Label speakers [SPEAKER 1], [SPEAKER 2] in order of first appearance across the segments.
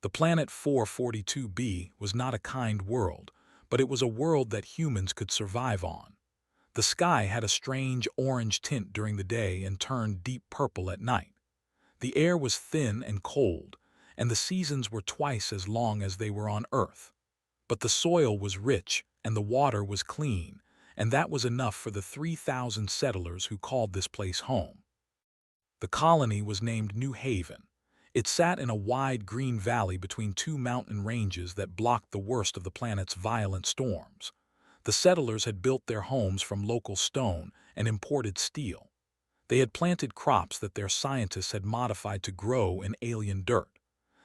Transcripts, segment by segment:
[SPEAKER 1] The planet 442b was not a kind world, but it was a world that humans could survive on. The sky had a strange orange tint during the day and turned deep purple at night. The air was thin and cold, and the seasons were twice as long as they were on Earth. But the soil was rich and the water was clean, and that was enough for the 3,000 settlers who called this place home. The colony was named New Haven. It sat in a wide green valley between two mountain ranges that blocked the worst of the planet's violent storms. The settlers had built their homes from local stone and imported steel. They had planted crops that their scientists had modified to grow in alien dirt.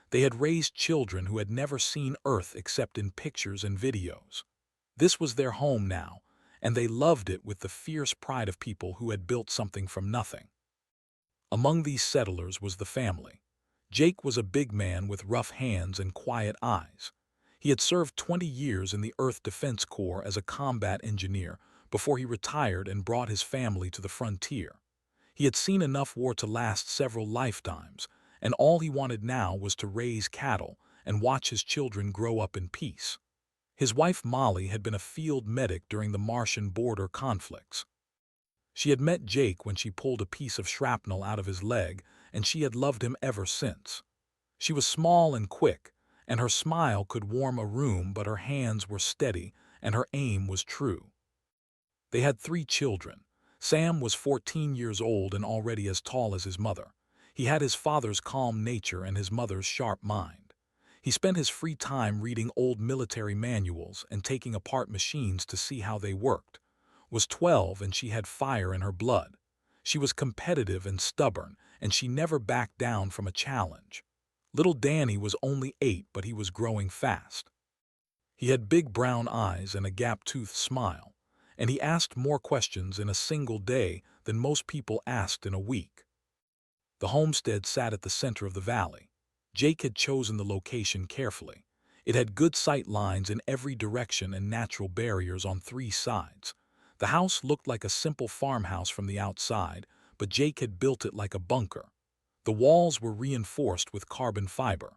[SPEAKER 1] They had raised children who had never seen Earth except in pictures and videos. This was their home now, and they loved it with the fierce pride of people who had built something from nothing. Among these settlers was the family. Jake was a big man with rough hands and quiet eyes. He had served 20 years in the Earth Defense Corps as a combat engineer before he retired and brought his family to the frontier. He had seen enough war to last several lifetimes, and all he wanted now was to raise cattle and watch his children grow up in peace. His wife Molly had been a field medic during the Martian border conflicts. She had met Jake when she pulled a piece of shrapnel out of his leg, and she had loved him ever since. She was small and quick, and her smile could warm a room, but her hands were steady and her aim was true. They had 3 children. Sam was 14 years old and already as tall as his mother. He had his father's calm nature and his mother's sharp mind. He spent his free time reading old military manuals and taking apart machines to see how they worked. Was 12 and she had fire in her blood. She was competitive and stubborn, and she never backed down from a challenge. Little Danny was only 8, but he was growing fast. He had big brown eyes and a gap-toothed smile, and he asked more questions in a single day than most people asked in a week. The homestead sat at the center of the valley. Jake had chosen the location carefully. It had good sight lines in every direction and natural barriers on 3 sides. The house looked like a simple farmhouse from the outside, but Jake had built it like a bunker. The walls were reinforced with carbon fiber.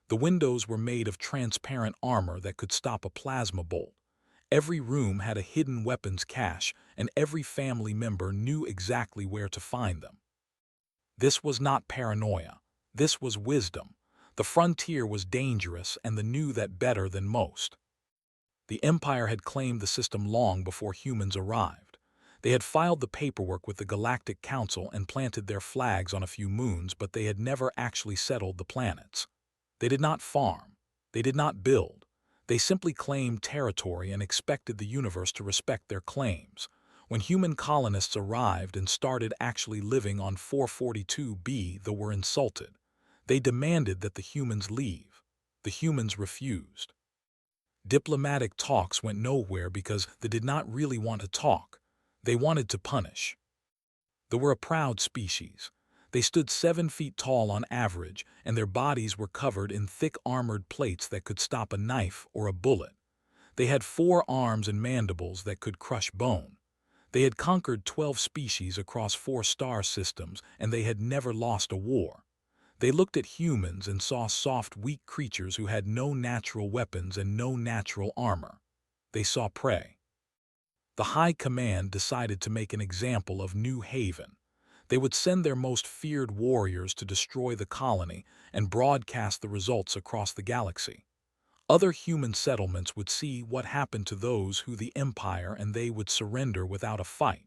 [SPEAKER 1] The windows were made of transparent armor that could stop a plasma bolt. Every room had a hidden weapons cache, and every family member knew exactly where to find them. This was not paranoia. This was wisdom. The frontier was dangerous, and they knew that better than most. The Empire had claimed the system long before humans arrived. They had filed the paperwork with the Galactic Council and planted their flags on a few moons, but they had never actually settled the planets. They did not farm. They did not build. They simply claimed territory and expected the universe to respect their claims. When human colonists arrived and started actually living on 442b, they were insulted. They demanded that the humans leave. The humans refused. Diplomatic talks went nowhere because they did not really want to talk. They wanted to punish. They were a proud species. They stood 7 feet tall on average, and their bodies were covered in thick armored plates that could stop a knife or a bullet. They had 4 arms and mandibles that could crush bone. They had conquered 12 species across 4 star systems, and they had never lost a war. They looked at humans and saw soft, weak creatures who had no natural weapons and no natural armor. They saw prey. The High Command decided to make an example of New Haven. They would send their most feared warriors to destroy the colony and broadcast the results across the galaxy. Other human settlements would see what happened to those who the Empire and they would surrender without a fight.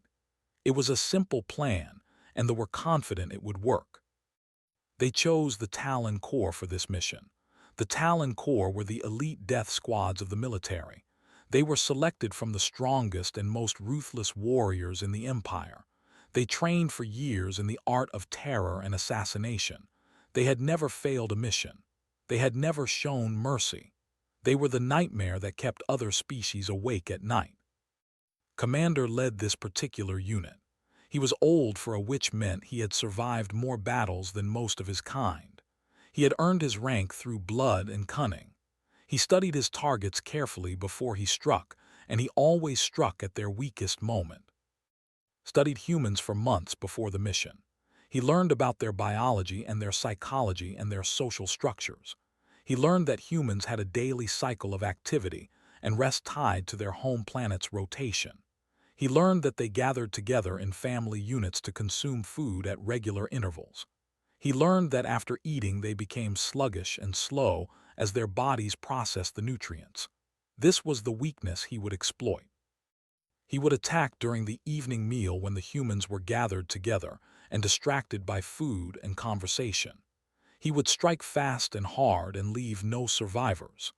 [SPEAKER 1] It was a simple plan, and they were confident it would work. They chose the Talon Corps for this mission. The Talon Corps were the elite death squads of the military. They were selected from the strongest and most ruthless warriors in the Empire. They trained for years in the art of terror and assassination. They had never failed a mission. They had never shown mercy. They were the nightmare that kept other species awake at night. Commander led this particular unit. He was old for a which meant he had survived more battles than most of his kind. He had earned his rank through blood and cunning. He studied his targets carefully before he struck, and he always struck at their weakest moment. Studied humans for months before the mission. He learned about their biology and their psychology and their social structures. He learned that humans had a daily cycle of activity and rest tied to their home planet's rotation. He learned that they gathered together in family units to consume food at regular intervals. He learned that after eating they became sluggish and slow as their bodies processed the nutrients. This was the weakness he would exploit. He would attack during the evening meal when the humans were gathered together and distracted by food and conversation. He would strike fast and hard and leave no survivors.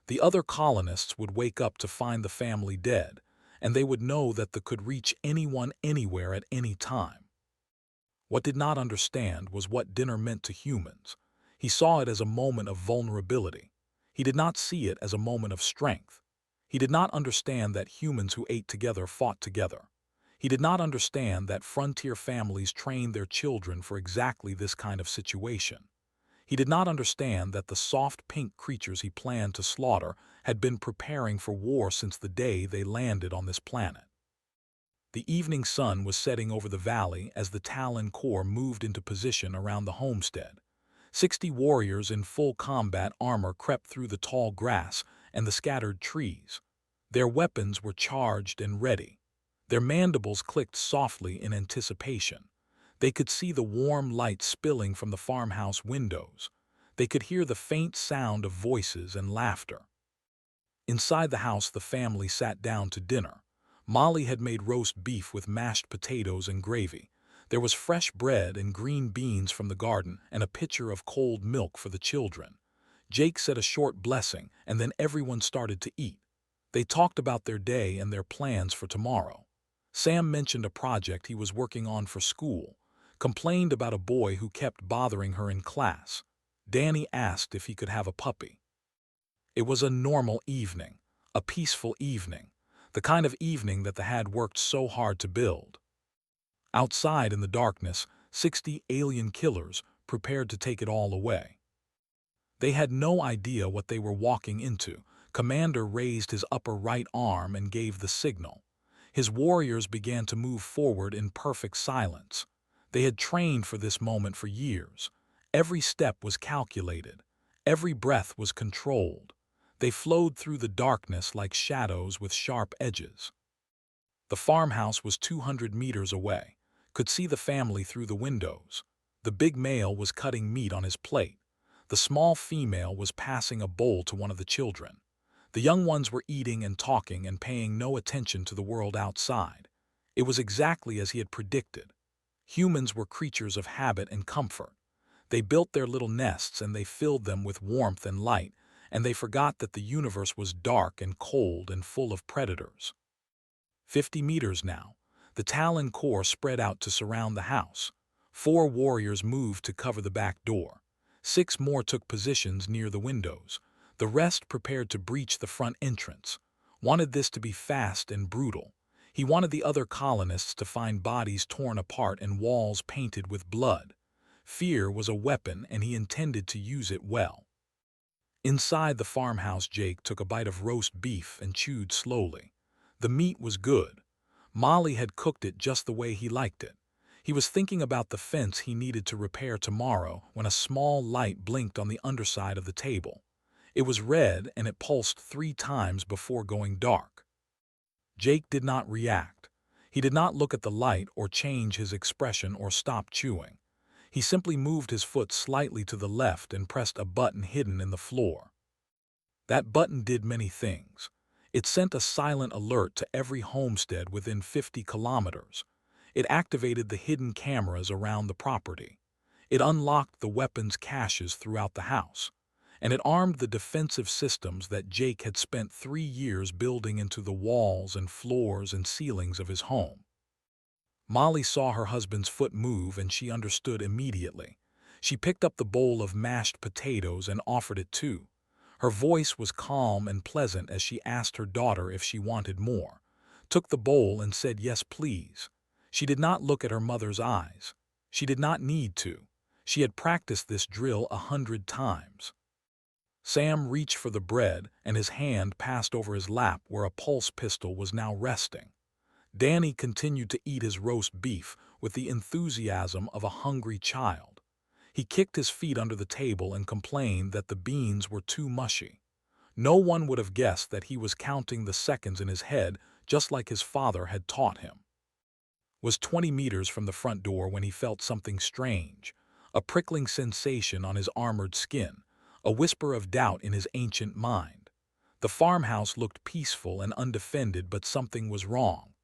[SPEAKER 1] The other colonists would wake up to find the family dead, and they would know that they could reach anyone anywhere at any time. What did not understand was what dinner meant to humans. He saw it as a moment of vulnerability. He did not see it as a moment of strength. He did not understand that humans who ate together fought together. He did not understand that frontier families trained their children for exactly this kind of situation. He did not understand that the soft pink creatures he planned to slaughter had been preparing for war since the day they landed on this planet. The evening sun was setting over the valley as the Talon Corps moved into position around the homestead. 60 warriors in full combat armor crept through the tall grass and the scattered trees. Their weapons were charged and ready. Their mandibles clicked softly in anticipation. They could see the warm light spilling from the farmhouse windows. They could hear the faint sound of voices and laughter. Inside the house, the family sat down to dinner. Molly had made roast beef with mashed potatoes and gravy. There was fresh bread and green beans from the garden and a pitcher of cold milk for the children. Jake said a short blessing, and then everyone started to eat. They talked about their day and their plans for tomorrow. Sam mentioned a project he was working on for school, complained about a boy who kept bothering her in class. Danny asked if he could have a puppy. It was a normal evening, a peaceful evening, the kind of evening that the had worked so hard to build. Outside in the darkness, 60 alien killers prepared to take it all away. They had no idea what they were walking into. Commander raised his upper right arm and gave the signal. His warriors began to move forward in perfect silence. They had trained for this moment for years. Every step was calculated. Every breath was controlled. They flowed through the darkness like shadows with sharp edges. The farmhouse was 200 meters away. Could see the family through the windows. The big male was cutting meat on his plate. The small female was passing a bowl to one of the children. The young ones were eating and talking and paying no attention to the world outside. It was exactly as he had predicted. Humans were creatures of habit and comfort. They built their little nests and they filled them with warmth and light, and they forgot that the universe was dark and cold and full of predators. 50 meters now. The Talon Corps spread out to surround the house. 4 warriors moved to cover the back door. 6 more took positions near the windows. The rest prepared to breach the front entrance. Wanted this to be fast and brutal. He wanted the other colonists to find bodies torn apart and walls painted with blood. Fear was a weapon and he intended to use it well. Inside the farmhouse, Jake took a bite of roast beef and chewed slowly. The meat was good. Molly had cooked it just the way he liked it. He was thinking about the fence he needed to repair tomorrow when a small light blinked on the underside of the table. It was red and it pulsed 3 times before going dark. Jake did not react. He did not look at the light or change his expression or stop chewing. He simply moved his foot slightly to the left and pressed a button hidden in the floor. That button did many things. It sent a silent alert to every homestead within 50 kilometers. It activated the hidden cameras around the property. It unlocked the weapons caches throughout the house. And it armed the defensive systems that Jake had spent 3 years building into the walls and floors and ceilings of his home. Molly saw her husband's foot move and she understood immediately. She picked up the bowl of mashed potatoes and offered it too. Her voice was calm and pleasant as she asked her daughter if she wanted more, took the bowl and said yes please. She did not look at her mother's eyes. She did not need to. She had practiced this drill 100 times. Sam reached for the bread and his hand passed over his lap where a pulse pistol was now resting. Danny continued to eat his roast beef with the enthusiasm of a hungry child. He kicked his feet under the table and complained that the beans were too mushy. No one would have guessed that he was counting the seconds in his head just like his father had taught him. Was 20 meters from the front door when he felt something strange, a prickling sensation on his armored skin, a whisper of doubt in his ancient mind. The farmhouse looked peaceful and undefended, but something was wrong.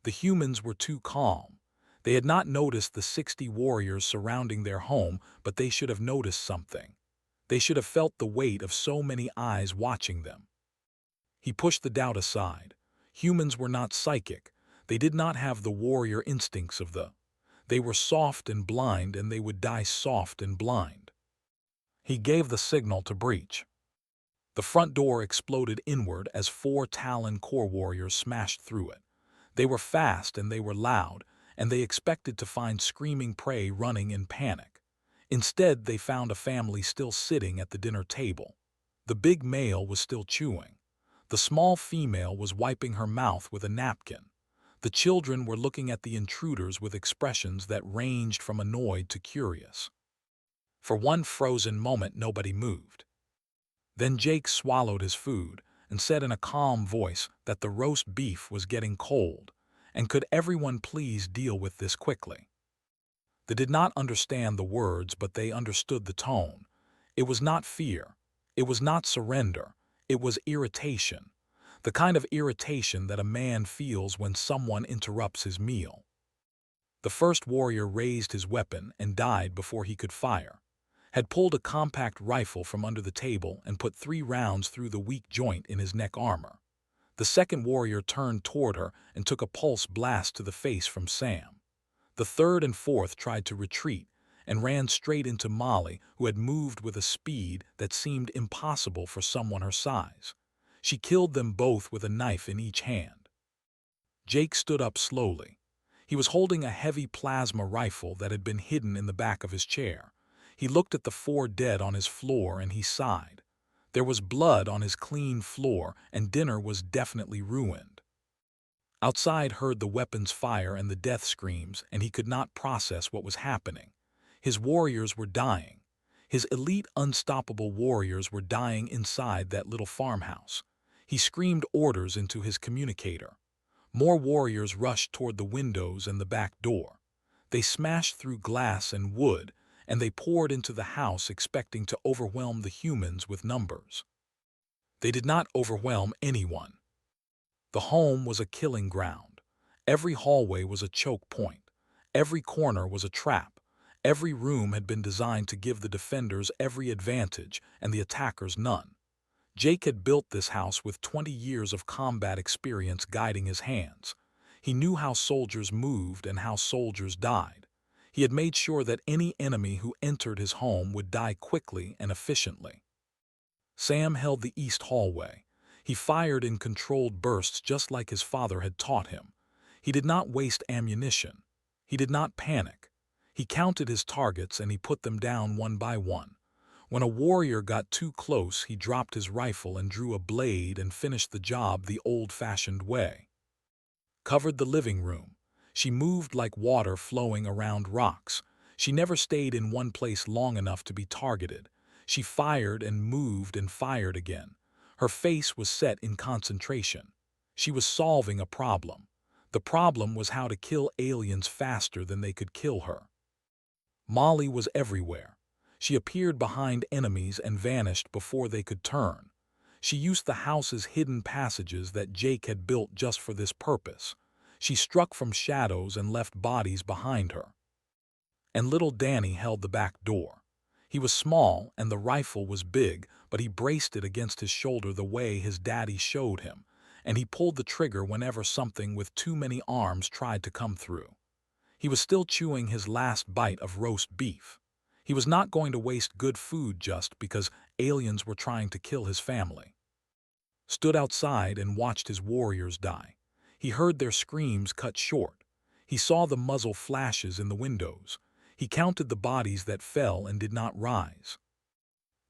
[SPEAKER 1] The humans were too calm. They had not noticed the 60 warriors surrounding their home, but they should have noticed something. They should have felt the weight of so many eyes watching them. He pushed the doubt aside. Humans were not psychic. They did not have the warrior instincts of the. They were soft and blind, and they would die soft and blind. He gave the signal to breach. The front door exploded inward as 4 Talon core warriors smashed through it. They were fast and they were loud, and they expected to find screaming prey running in panic. Instead, they found a family still sitting at the dinner table. The big male was still chewing. The small female was wiping her mouth with a napkin. The children were looking at the intruders with expressions that ranged from annoyed to curious. For one frozen moment, nobody moved. Then Jake swallowed his food and said in a calm voice that the roast beef was getting cold, and could everyone please deal with this quickly. They did not understand the words, but they understood the tone. It was not fear. It was not surrender. It was irritation. The kind of irritation that a man feels when someone interrupts his meal. The first warrior raised his weapon and died before he could fire. Had pulled a compact rifle from under the table and put 3 rounds through the weak joint in his neck armor. The second warrior turned toward her and took a pulse blast to the face from Sam. The third and fourth tried to retreat and ran straight into Molly, who had moved with a speed that seemed impossible for someone her size. She killed them both with a knife in each hand. Jake stood up slowly. He was holding a heavy plasma rifle that had been hidden in the back of his chair. He looked at the 4 dead on his floor and he sighed. There was blood on his clean floor, and dinner was definitely ruined. Outside heard the weapons fire and the death screams, and he could not process what was happening. His warriors were dying. His elite unstoppable warriors were dying inside that little farmhouse. He screamed orders into his communicator. More warriors rushed toward the windows and the back door. They smashed through glass and wood, and they poured into the house expecting to overwhelm the humans with numbers. They did not overwhelm anyone. The home was a killing ground. Every hallway was a choke point. Every corner was a trap. Every room had been designed to give the defenders every advantage and the attackers none. Jake had built this house with 20 years of combat experience guiding his hands. He knew how soldiers moved and how soldiers died. He had made sure that any enemy who entered his home would die quickly and efficiently. Sam held the east hallway. He fired in controlled bursts just like his father had taught him. He did not waste ammunition. He did not panic. He counted his targets and he put them down one by one. When a warrior got too close, he dropped his rifle and drew a blade and finished the job the old-fashioned way. Covered the living room. She moved like water flowing around rocks. She never stayed in one place long enough to be targeted. She fired and moved and fired again. Her face was set in concentration. She was solving a problem. The problem was how to kill aliens faster than they could kill her. Molly was everywhere. She appeared behind enemies and vanished before they could turn. She used the house's hidden passages that Jake had built just for this purpose. She struck from shadows and left bodies behind her. And little Danny held the back door. He was small and the rifle was big, but he braced it against his shoulder the way his daddy showed him, and he pulled the trigger whenever something with too many arms tried to come through. He was still chewing his last bite of roast beef. He was not going to waste good food just because aliens were trying to kill his family. Stood outside and watched his warriors die. He heard their screams cut short. He saw the muzzle flashes in the windows. He counted the bodies that fell and did not rise.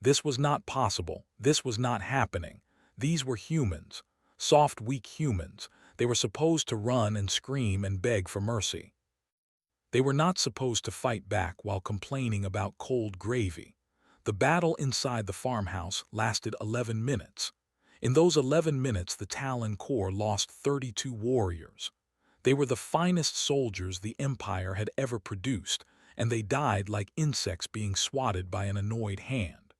[SPEAKER 1] This was not possible. This was not happening. These were humans. Soft, weak humans. They were supposed to run and scream and beg for mercy. They were not supposed to fight back while complaining about cold gravy. The battle inside the farmhouse lasted 11 minutes. In those 11 minutes, the Talon Corps lost 32 warriors. They were the finest soldiers the Empire had ever produced, and they died like insects being swatted by an annoyed hand.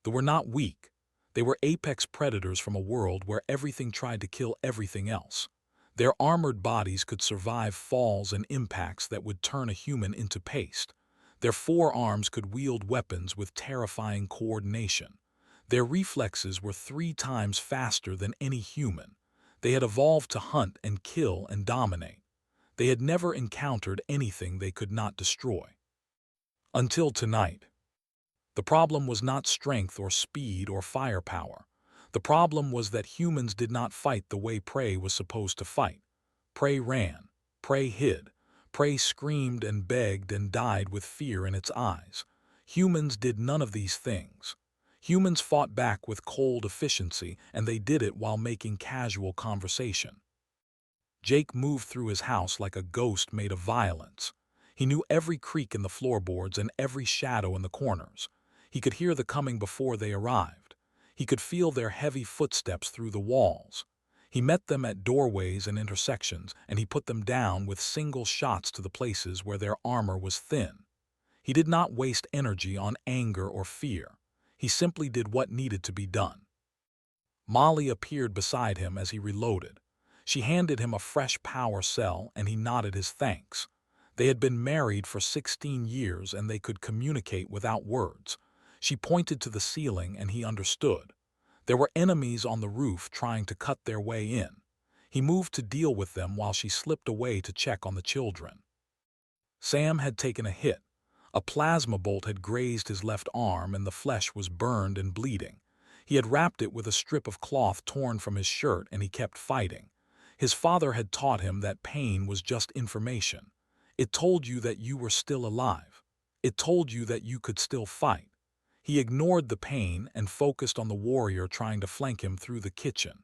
[SPEAKER 1] They were not weak. They were apex predators from a world where everything tried to kill everything else. Their armored bodies could survive falls and impacts that would turn a human into paste. Their forearms could wield weapons with terrifying coordination. Their reflexes were 3 times faster than any human. They had evolved to hunt and kill and dominate. They had never encountered anything they could not destroy. Until tonight. The problem was not strength or speed or firepower. The problem was that humans did not fight the way prey was supposed to fight. Prey ran, prey hid, prey screamed and begged and died with fear in its eyes. Humans did none of these things. Humans fought back with cold efficiency, and they did it while making casual conversation. Jake moved through his house like a ghost made of violence. He knew every creak in the floorboards and every shadow in the corners. He could hear the coming before they arrived. He could feel their heavy footsteps through the walls. He met them at doorways and intersections, and he put them down with single shots to the places where their armor was thin. He did not waste energy on anger or fear. He simply did what needed to be done. Molly appeared beside him as he reloaded. She handed him a fresh power cell, and he nodded his thanks. They had been married for 16 years, and they could communicate without words. She pointed to the ceiling, and he understood. There were enemies on the roof trying to cut their way in. He moved to deal with them while she slipped away to check on the children. Sam had taken a hit. A plasma bolt had grazed his left arm, and the flesh was burned and bleeding. He had wrapped it with a strip of cloth torn from his shirt, and he kept fighting. His father had taught him that pain was just information. It told you that you were still alive. It told you that you could still fight. He ignored the pain and focused on the warrior trying to flank him through the kitchen.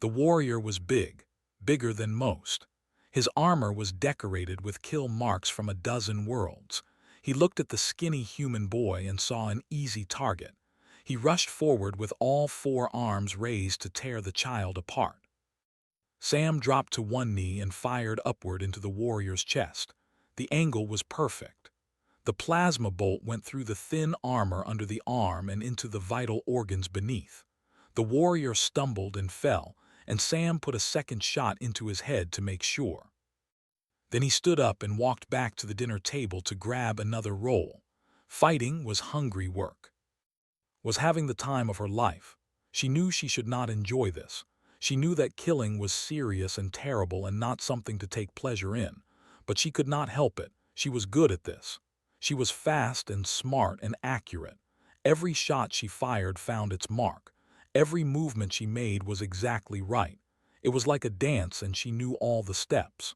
[SPEAKER 1] The warrior was big, bigger than most. His armor was decorated with kill marks from a dozen worlds. He looked at the skinny human boy and saw an easy target. He rushed forward with all 4 arms raised to tear the child apart. Sam dropped to one knee and fired upward into the warrior's chest. The angle was perfect. The plasma bolt went through the thin armor under the arm and into the vital organs beneath. The warrior stumbled and fell, and Sam put a second shot into his head to make sure. Then he stood up and walked back to the dinner table to grab another roll. Fighting was hungry work. Was having the time of her life. She knew she should not enjoy this. She knew that killing was serious and terrible and not something to take pleasure in. But she could not help it. She was good at this. She was fast and smart and accurate. Every shot she fired found its mark. Every movement she made was exactly right. It was like a dance, and she knew all the steps.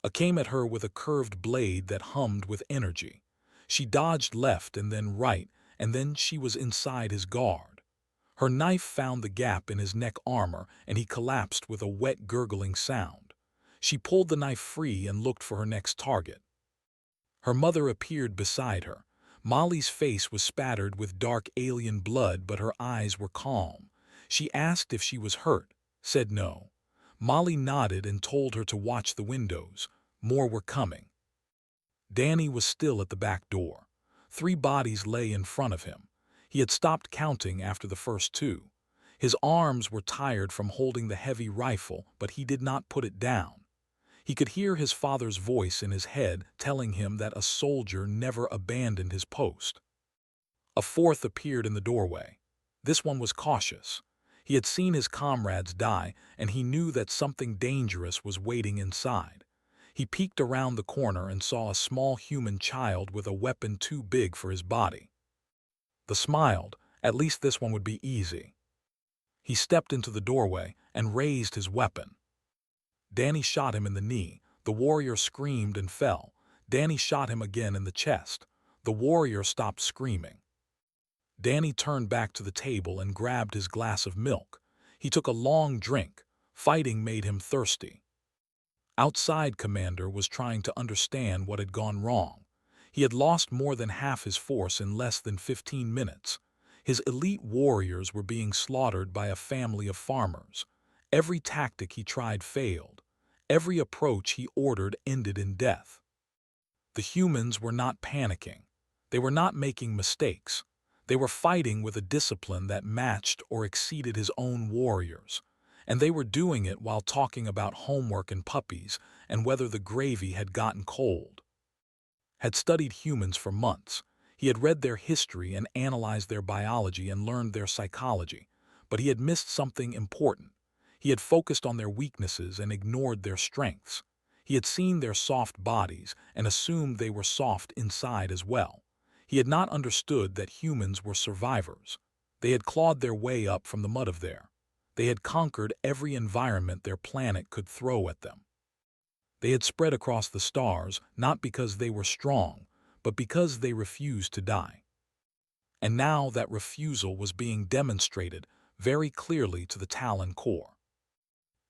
[SPEAKER 1] A came at her with a curved blade that hummed with energy. She dodged left and then right, and then she was inside his guard. Her knife found the gap in his neck armor, and he collapsed with a wet gurgling sound. She pulled the knife free and looked for her next target. Her mother appeared beside her. Molly's face was spattered with dark alien blood, but her eyes were calm. She asked if she was hurt, said no. Molly nodded and told her to watch the windows. More were coming. Danny was still at the back door. 3 bodies lay in front of him. He had stopped counting after the first 2. His arms were tired from holding the heavy rifle, but he did not put it down. He could hear his father's voice in his head telling him that a soldier never abandoned his post. A 4th appeared in the doorway. This one was cautious. He had seen his comrades die, and he knew that something dangerous was waiting inside. He peeked around the corner and saw a small human child with a weapon too big for his body. He smiled. At least this one would be easy. He stepped into the doorway and raised his weapon. Danny shot him in the knee. The warrior screamed and fell. Danny shot him again in the chest. The warrior stopped screaming. Danny turned back to the table and grabbed his glass of milk. He took a long drink. Fighting made him thirsty. Outside Commander was trying to understand what had gone wrong. He had lost more than half his force in less than 15 minutes. His elite warriors were being slaughtered by a family of farmers. Every tactic he tried failed. Every approach he ordered ended in death. The humans were not panicking. They were not making mistakes. They were fighting with a discipline that matched or exceeded his own warriors. And they were doing it while talking about homework and puppies and whether the gravy had gotten cold. Had studied humans for months. He had read their history and analyzed their biology and learned their psychology. But he had missed something important. He had focused on their weaknesses and ignored their strengths. He had seen their soft bodies and assumed they were soft inside as well. He had not understood that humans were survivors. They had clawed their way up from the mud of there. They had conquered every environment their planet could throw at them. They had spread across the stars not because they were strong, but because they refused to die. And now that refusal was being demonstrated very clearly to the Talon Corps.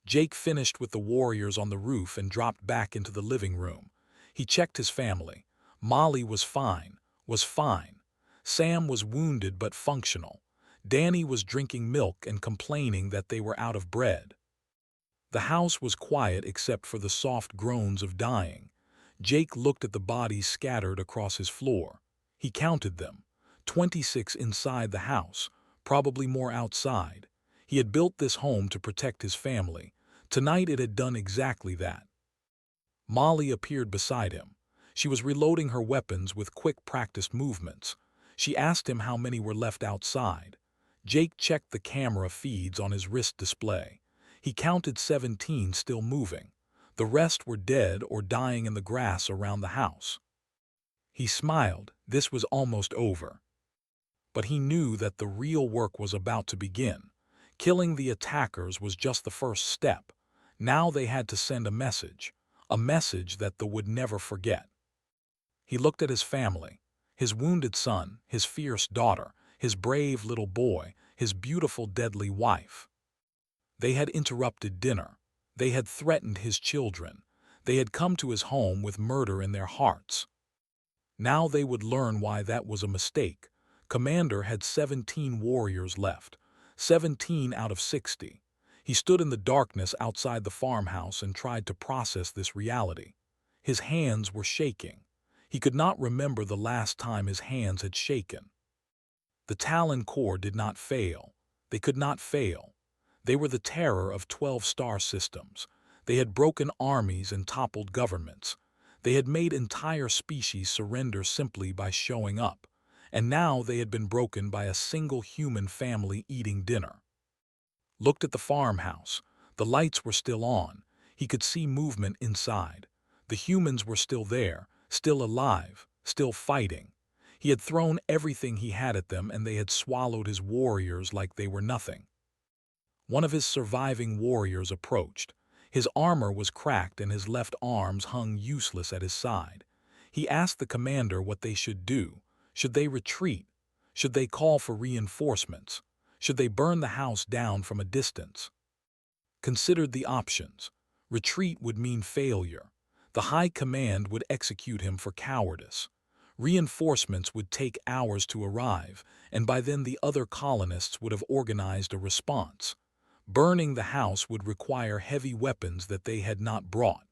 [SPEAKER 1] Jake finished with the warriors on the roof and dropped back into the living room. He checked his family. Molly was fine. Sam was wounded but functional. Danny was drinking milk and complaining that they were out of bread. The house was quiet except for the soft groans of dying. Jake looked at the bodies scattered across his floor. He counted them. 26 inside the house, probably more outside. He had built this home to protect his family. Tonight it had done exactly that. Molly appeared beside him. She was reloading her weapons with quick practiced movements. She asked him how many were left outside. Jake checked the camera feeds on his wrist display. He counted 17 still moving. The rest were dead or dying in the grass around the house. He smiled. This was almost over. But he knew that the real work was about to begin. Killing the attackers was just the first step. Now they had to send a message that they would never forget. He looked at his family, his wounded son, his fierce daughter, his brave little boy, his beautiful deadly wife. They had interrupted dinner. They had threatened his children. They had come to his home with murder in their hearts. Now they would learn why that was a mistake. Commander had 17 warriors left, 17 out of 60. He stood in the darkness outside the farmhouse and tried to process this reality. His hands were shaking. He could not remember the last time his hands had shaken. The Talon Corps did not fail. They could not fail. They were the terror of 12-star systems. They had broken armies and toppled governments. They had made entire species surrender simply by showing up. And now they had been broken by a single human family eating dinner. Looked at the farmhouse. The lights were still on. He could see movement inside. The humans were still there, still alive, still fighting. He had thrown everything he had at them and they had swallowed his warriors like they were nothing. One of his surviving warriors approached. His armor was cracked and his left arms hung useless at his side. He asked the commander what they should do. Should they retreat? Should they call for reinforcements? Should they burn the house down from a distance? Considered the options. Retreat would mean failure. The High Command would execute him for cowardice. Reinforcements would take hours to arrive, and by then the other colonists would have organized a response. Burning the house would require heavy weapons that they had not brought.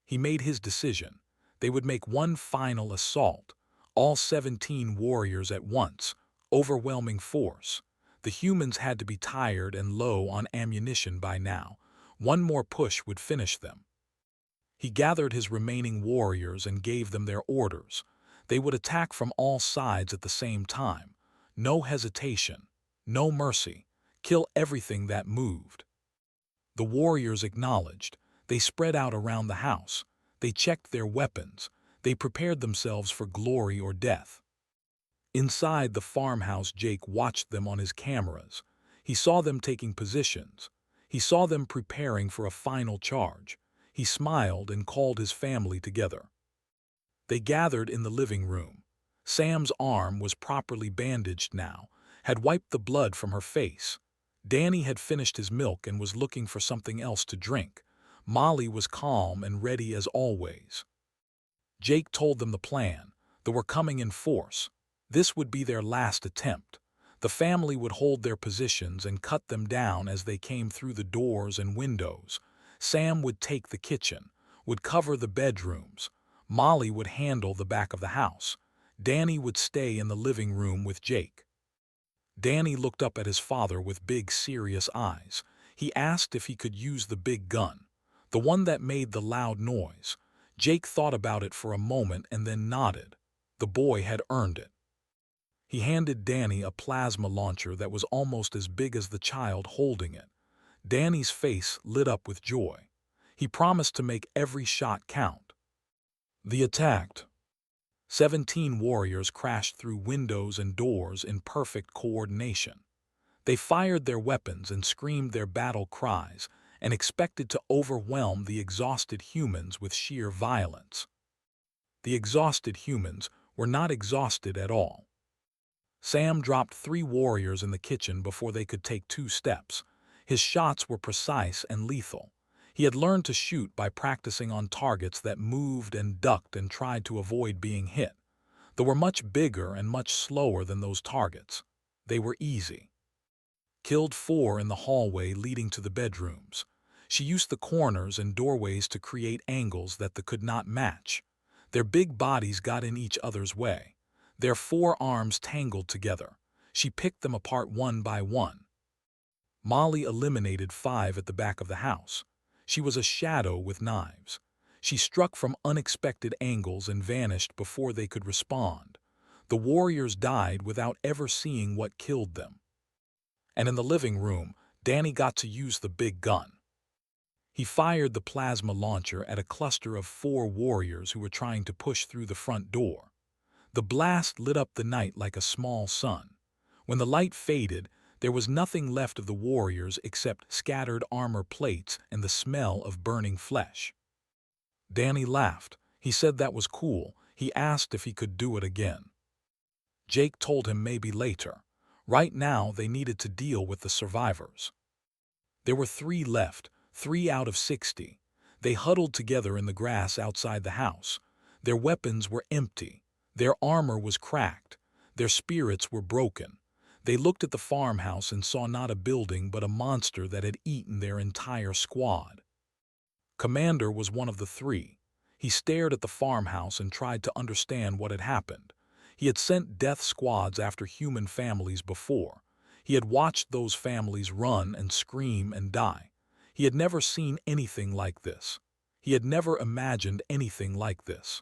[SPEAKER 1] He made his decision. They would make one final assault. All 17 warriors at once. Overwhelming force. The humans had to be tired and low on ammunition by now. One more push would finish them. He gathered his remaining warriors and gave them their orders. They would attack from all sides at the same time. No hesitation. No mercy. Kill everything that moved. The warriors acknowledged. They spread out around the house. They checked their weapons. They prepared themselves for glory or death. Inside the farmhouse, Jake watched them on his cameras. He saw them taking positions. He saw them preparing for a final charge. He smiled and called his family together. They gathered in the living room. Sam's arm was properly bandaged now, had wiped the blood from her face. Danny had finished his milk and was looking for something else to drink. Molly was calm and ready as always. Jake told them the plan. They were coming in force. This would be their last attempt. The family would hold their positions and cut them down as they came through the doors and windows. Sam would take the kitchen, would cover the bedrooms. Molly would handle the back of the house. Danny would stay in the living room with Jake. Danny looked up at his father with big, serious eyes. He asked if he could use the big gun, the one that made the loud noise. Jake thought about it for a moment and then nodded. The boy had earned it. He handed Danny a plasma launcher that was almost as big as the child holding it. Danny's face lit up with joy. He promised to make every shot count. They attacked. 17 warriors crashed through windows and doors in perfect coordination. They fired their weapons and screamed their battle cries and expected to overwhelm the exhausted humans with sheer violence. The exhausted humans were not exhausted at all. Sam dropped 3 warriors in the kitchen before they could take 2 steps. His shots were precise and lethal. He had learned to shoot by practicing on targets that moved and ducked and tried to avoid being hit. They were much bigger and much slower than those targets. They were easy. Killed 4 in the hallway leading to the bedrooms. She used the corners and doorways to create angles that they could not match. Their big bodies got in each other's way. Their 4 arms tangled together. She picked them apart one by one. Molly eliminated 5 at the back of the house. She was a shadow with knives. She struck from unexpected angles and vanished before they could respond. The warriors died without ever seeing what killed them. And in the living room, Danny got to use the big gun. He fired the plasma launcher at a cluster of 4 warriors who were trying to push through the front door. The blast lit up the night like a small sun. When the light faded, there was nothing left of the warriors except scattered armor plates and the smell of burning flesh. Danny laughed. He said that was cool. He asked if he could do it again. Jake told him maybe later. Right now, they needed to deal with the survivors. There were 3 left, 3 out of 60. They huddled together in the grass outside the house. Their weapons were empty. Their armor was cracked. Their spirits were broken. They looked at the farmhouse and saw not a building but a monster that had eaten their entire squad. Commander was one of the 3. He stared at the farmhouse and tried to understand what had happened. He had sent death squads after human families before. He had watched those families run and scream and die. He had never seen anything like this. He had never imagined anything like this.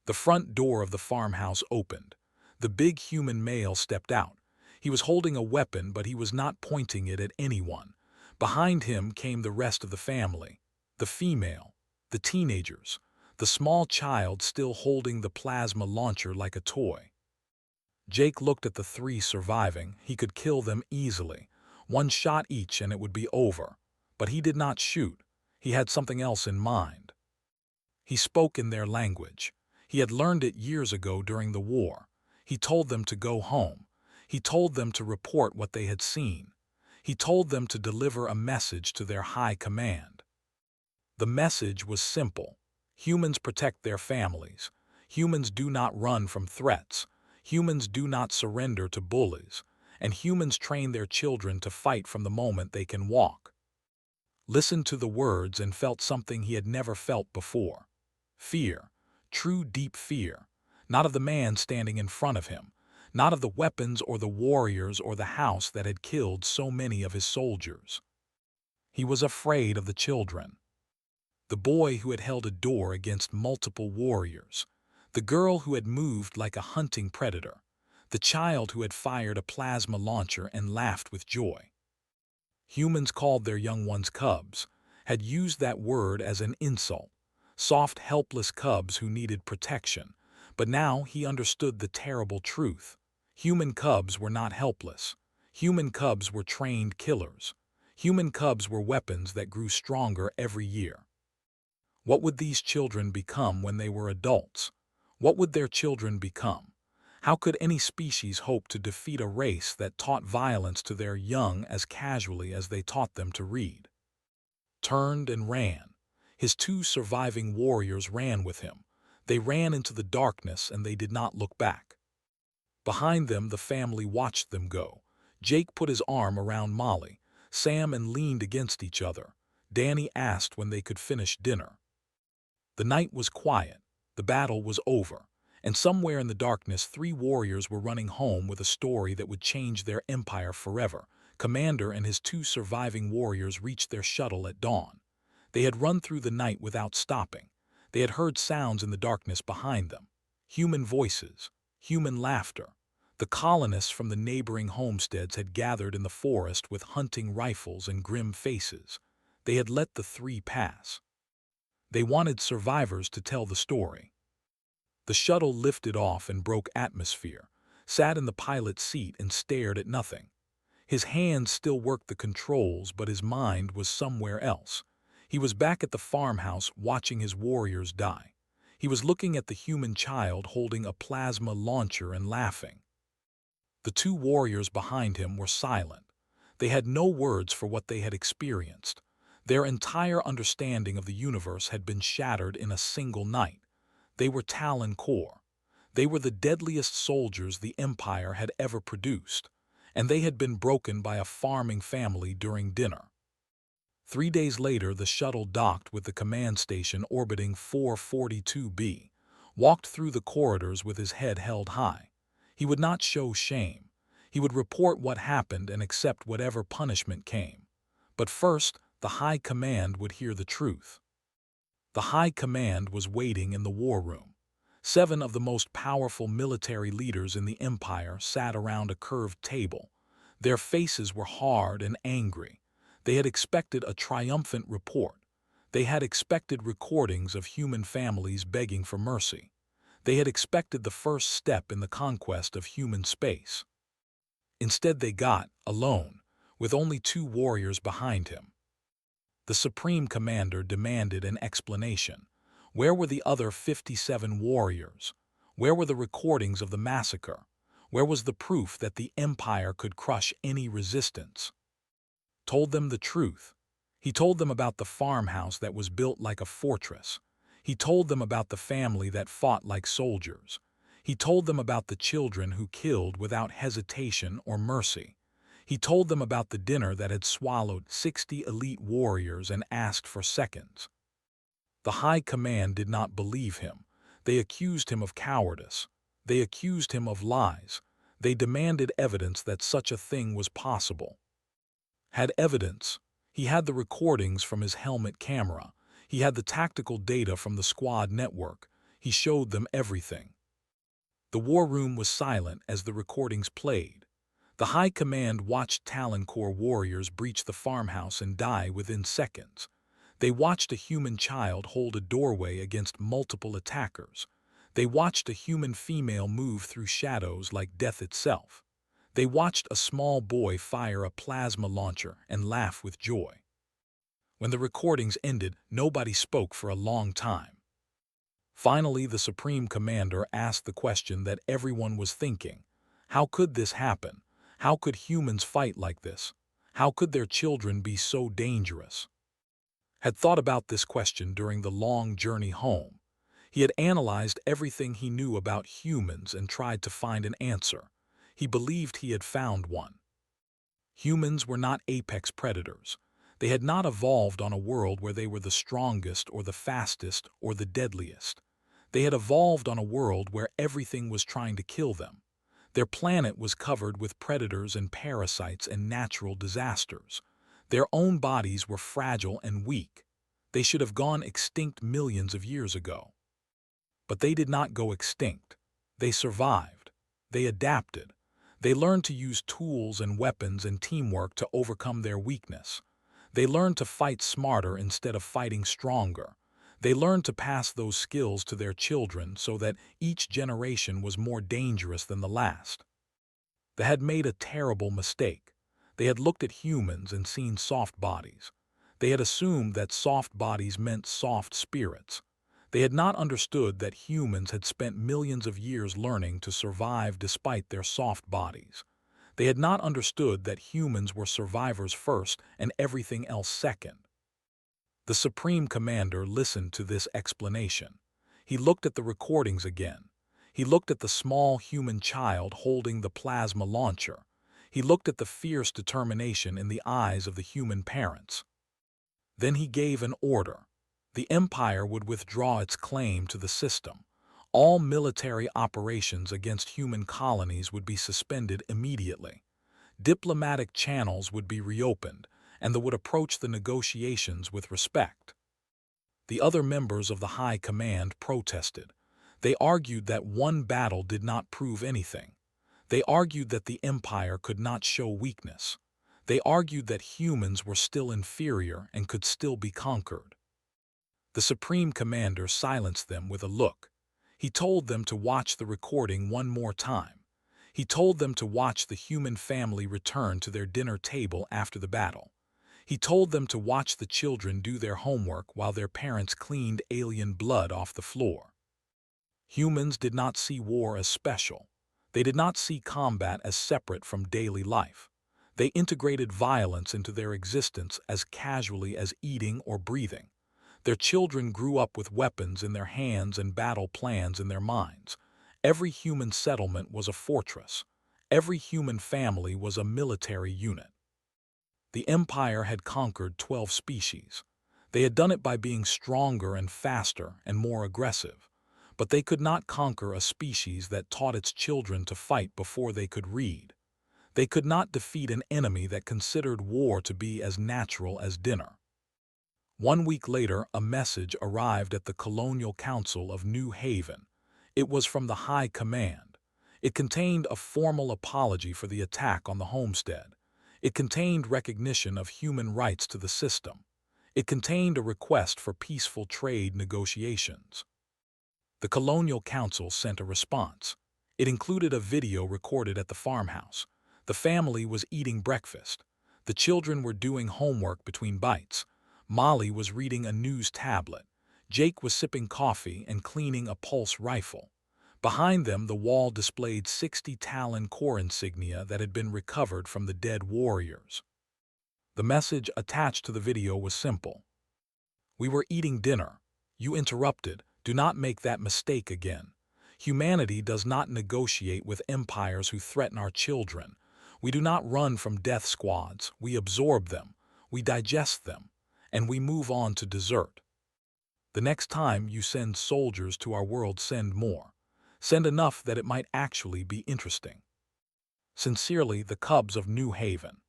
[SPEAKER 1] The front door of the farmhouse opened. The big human male stepped out. He was holding a weapon, but he was not pointing it at anyone. Behind him came the rest of the family. The female, the teenagers, the small child still holding the plasma launcher like a toy. Jake looked at the 3 surviving. He could kill them easily. 1 shot each and it would be over. But he did not shoot. He had something else in mind. He spoke in their language. He had learned it years ago during the war. He told them to go home. He told them to report what they had seen. He told them to deliver a message to their high command. The message was simple. Humans protect their families. Humans do not run from threats. Humans do not surrender to bullies. And humans train their children to fight from the moment they can walk. Listened to the words and felt something he had never felt before. Fear. True deep fear. Not of the man standing in front of him. Not of the weapons or the warriors or the house that had killed so many of his soldiers. He was afraid of the children. The boy who had held a door against multiple warriors. The girl who had moved like a hunting predator. The child who had fired a plasma launcher and laughed with joy. Humans called their young ones cubs, had used that word as an insult. Soft, helpless cubs who needed protection. But now he understood the terrible truth. Human cubs were not helpless. Human cubs were trained killers. Human cubs were weapons that grew stronger every year. What would these children become when they were adults? What would their children become? How could any species hope to defeat a race that taught violence to their young as casually as they taught them to read? turned and ran. His two surviving warriors ran with him. They ran into the darkness and they did not look back. Behind them, the family watched them go. Jake put his arm around Molly. Sam and leaned against each other. Danny asked when they could finish dinner. The night was quiet. The battle was over. And somewhere in the darkness, three warriors were running home with a story that would change their empire forever. Commander and his two surviving warriors reached their shuttle at dawn. They had run through the night without stopping. They had heard sounds in the darkness behind them. Human voices, human laughter. The colonists from the neighboring homesteads had gathered in the forest with hunting rifles and grim faces. They had let the three pass. They wanted survivors to tell the story. The shuttle lifted off and broke atmosphere, sat in the pilot's seat and stared at nothing. His hands still worked the controls, but his mind was somewhere else. He was back at the farmhouse watching his warriors die. He was looking at the human child holding a plasma launcher and laughing. The two warriors behind him were silent. They had no words for what they had experienced. Their entire understanding of the universe had been shattered in a single night. They were Talon Corps. They were the deadliest soldiers the Empire had ever produced, and they had been broken by a farming family during dinner. 3 days later, the shuttle docked with the command station orbiting 442B, walked through the corridors with his head held high. He would not show shame. He would report what happened and accept whatever punishment came. But first, the High Command would hear the truth. The High Command was waiting in the war room. 7 of the most powerful military leaders in the Empire sat around a curved table. Their faces were hard and angry. They had expected a triumphant report. They had expected recordings of human families begging for mercy. They had expected the first step in the conquest of human space. Instead, they got, alone, with only 2 warriors behind him. The Supreme Commander demanded an explanation. Where were the other 57 warriors? Where were the recordings of the massacre? Where was the proof that the Empire could crush any resistance? Told them the truth. He told them about the farmhouse that was built like a fortress. He told them about the family that fought like soldiers. He told them about the children who killed without hesitation or mercy. He told them about the dinner that had swallowed 60 elite warriors and asked for seconds. The High Command did not believe him. They accused him of cowardice. They accused him of lies. They demanded evidence that such a thing was possible. Had evidence. He had the recordings from his helmet camera. He had the tactical data from the squad network. He showed them everything. The war room was silent as the recordings played. The High Command watched Talon Corps warriors breach the farmhouse and die within seconds. They watched a human child hold a doorway against multiple attackers. They watched a human female move through shadows like death itself. They watched a small boy fire a plasma launcher and laugh with joy. When the recordings ended, nobody spoke for a long time. Finally, the Supreme Commander asked the question that everyone was thinking. How could this happen? How could humans fight like this? How could their children be so dangerous? Had thought about this question during the long journey home. He had analyzed everything he knew about humans and tried to find an answer. He believed he had found one. Humans were not apex predators. They had not evolved on a world where they were the strongest or the fastest or the deadliest. They had evolved on a world where everything was trying to kill them. Their planet was covered with predators and parasites and natural disasters. Their own bodies were fragile and weak. They should have gone extinct millions of years ago. But they did not go extinct. They survived. They adapted. They learned to use tools and weapons and teamwork to overcome their weakness. They learned to fight smarter instead of fighting stronger. They learned to pass those skills to their children so that each generation was more dangerous than the last. They had made a terrible mistake. They had looked at humans and seen soft bodies. They had assumed that soft bodies meant soft spirits. They had not understood that humans had spent millions of years learning to survive despite their soft bodies. They had not understood that humans were survivors first and everything else second. The Supreme Commander listened to this explanation. He looked at the recordings again. He looked at the small human child holding the plasma launcher. He looked at the fierce determination in the eyes of the human parents. Then he gave an order. The Empire would withdraw its claim to the system. All military operations against human colonies would be suspended immediately. Diplomatic channels would be reopened, and they would approach the negotiations with respect. The other members of the High Command protested. They argued that one battle did not prove anything. They argued that the Empire could not show weakness. They argued that humans were still inferior and could still be conquered. The Supreme Commander silenced them with a look. He told them to watch the recording one more time. He told them to watch the human family return to their dinner table after the battle. He told them to watch the children do their homework while their parents cleaned alien blood off the floor. Humans did not see war as special. They did not see combat as separate from daily life. They integrated violence into their existence as casually as eating or breathing. Their children grew up with weapons in their hands and battle plans in their minds. Every human settlement was a fortress. Every human family was a military unit. The Empire had conquered 12 species. They had done it by being stronger and faster and more aggressive. But they could not conquer a species that taught its children to fight before they could read. They could not defeat an enemy that considered war to be as natural as dinner. 1 week later, a message arrived at the Colonial Council of New Haven. It was from the High Command. It contained a formal apology for the attack on the homestead. It contained recognition of human rights to the system. It contained a request for peaceful trade negotiations. The Colonial Council sent a response. It included a video recorded at the farmhouse. The family was eating breakfast. The children were doing homework between bites. Molly was reading a news tablet. Jake was sipping coffee and cleaning a pulse rifle. Behind them, the wall displayed 60 Talon Corps insignia that had been recovered from the dead warriors. The message attached to the video was simple. "We were eating dinner. You interrupted. Do not make that mistake again. Humanity does not negotiate with empires who threaten our children. We do not run from death squads. We absorb them. We digest them. And we move on to dessert. The next time you send soldiers to our world, send more. Send enough that it might actually be interesting. Sincerely, the Cubs of New Haven."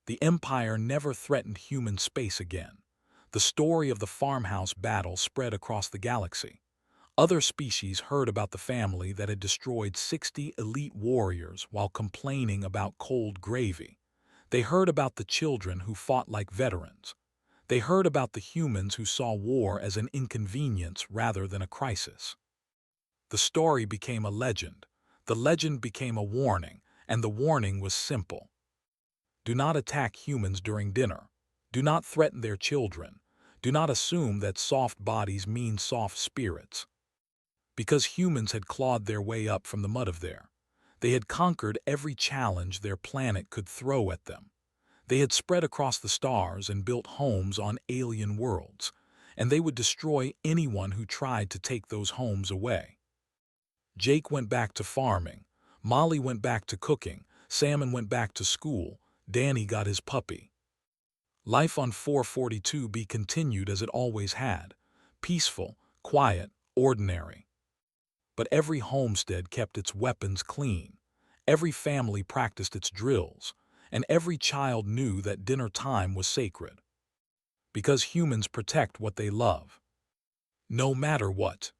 [SPEAKER 1] The Empire never threatened human space again. The story of the farmhouse battle spread across the galaxy. Other species heard about the family that had destroyed 60 elite warriors while complaining about cold gravy. They heard about the children who fought like veterans. They heard about the humans who saw war as an inconvenience rather than a crisis. The story became a legend. The legend became a warning, and the warning was simple. Do not attack humans during dinner. Do not threaten their children. Do not assume that soft bodies mean soft spirits. Because humans had clawed their way up from the mud of there. They had conquered every challenge their planet could throw at them. They had spread across the stars and built homes on alien worlds, and they would destroy anyone who tried to take those homes away. Jake went back to farming. Molly went back to cooking. Salmon went back to school. Danny got his puppy. Life on 442B continued as it always had. Peaceful, quiet, ordinary. But every homestead kept its weapons clean. Every family practiced its drills. And every child knew that dinner time was sacred. Because humans protect what they love. No matter what.